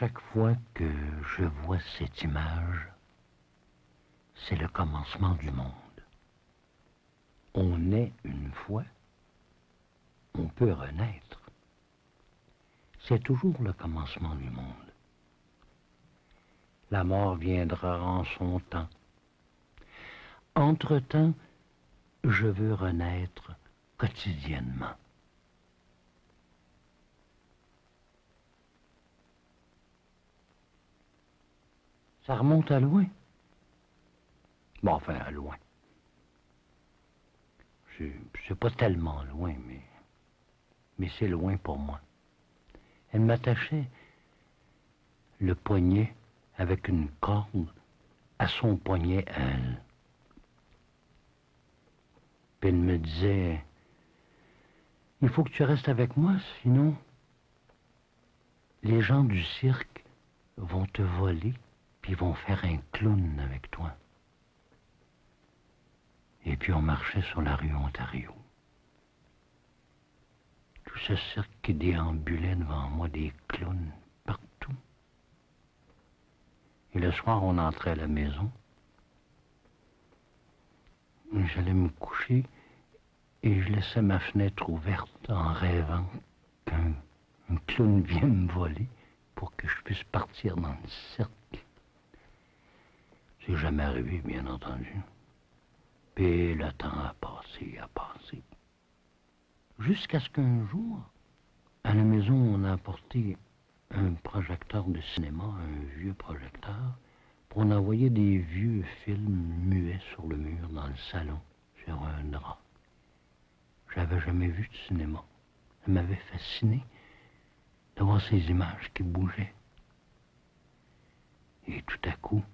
chaque fois que je vois cette image, c'est le commencement du monde. On est une fois, on peut renaître. C'est toujours le commencement du monde. La mort viendra en son temps. Entre-temps, je veux renaître quotidiennement. Ça remonte à loin. Bon, enfin, à loin. C'est pas tellement loin, mais c'est loin pour moi. Elle m'attachait le poignet avec une corde à son poignet à elle. Puis elle me disait, il faut que tu restes avec moi, sinon les gens du cirque vont te voler, puis vont faire un clown avec toi. Et puis on marchait sur la rue Ontario. Tout ce cirque qui déambulait devant moi, des clowns partout. Et le soir, on entrait à la maison. J'allais me coucher et je laissais ma fenêtre ouverte en rêvant qu'un clown vienne me voler pour que je puisse partir dans le cirque. C'est jamais arrivé, bien entendu. Puis le temps a passé. Jusqu'à ce qu'un jour, à la maison, on a apporté un projecteur de cinéma, un vieux projecteur, pour en envoyer des vieux films muets sur le mur dans le salon, sur un drap. J'avais jamais vu de cinéma. Ça m'avait fasciné de voir ces images qui bougeaient. Et tout à coup,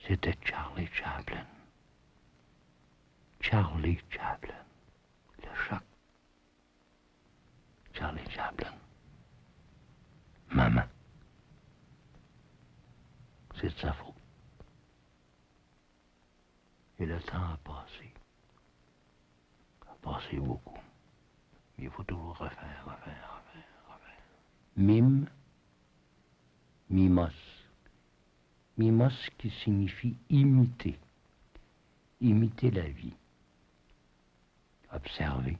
c'était Charlie Chaplin. Charlie Chaplin. Le choc. Charlie Chaplin. Maman. C'est de sa faute. Et le temps a passé. A passé beaucoup. Il faut toujours refaire. Mime. Mimos. Mimos qui signifie imiter. Imiter la vie. Observer.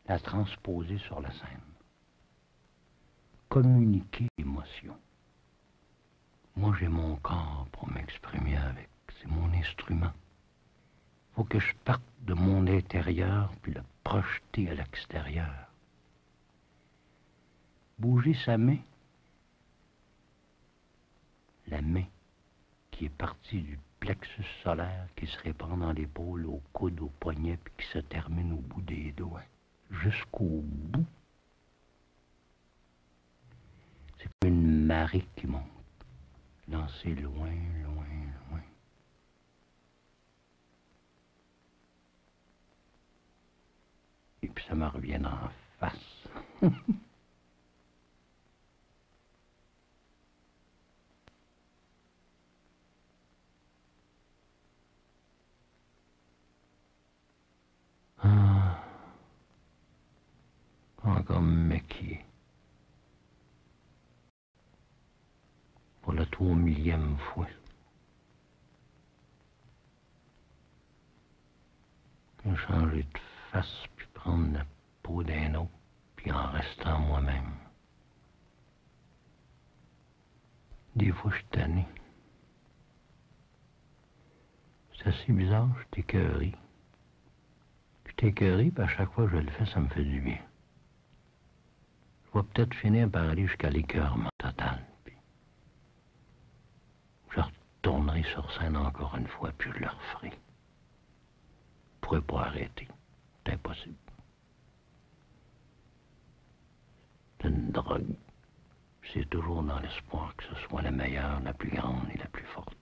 La transposer sur la scène. Communiquer l'émotion. Moi, j'ai mon corps pour m'exprimer avec. C'est mon instrument. Faut que je parte de mon intérieur puis le projeter à l'extérieur. Bouger sa main. La main qui est partie du plexus solaire qui se répand dans l'épaule, au coude, au poignet, puis qui se termine au bout des doigts. Jusqu'au bout. C'est comme une marée qui monte. Lancée loin. Et puis ça me revient en face. Encore méquier. Pour la 3000e fois. Changer de face, puis prendre la peau d'un autre, puis en restant moi-même. Des fois, je suis tanné. C'est assez bizarre, je suis écœuré. Je suis écœuré, puis à chaque fois que je le fais, ça me fait du bien. Je vais peut-être finir par aller jusqu'à l'écœurement total. Puis je retournerai sur scène encore une fois, puis je le referai. Je pourrais pas arrêter. C'est impossible. C'est une drogue. C'est toujours dans l'espoir que ce soit la meilleure, la plus grande et la plus forte.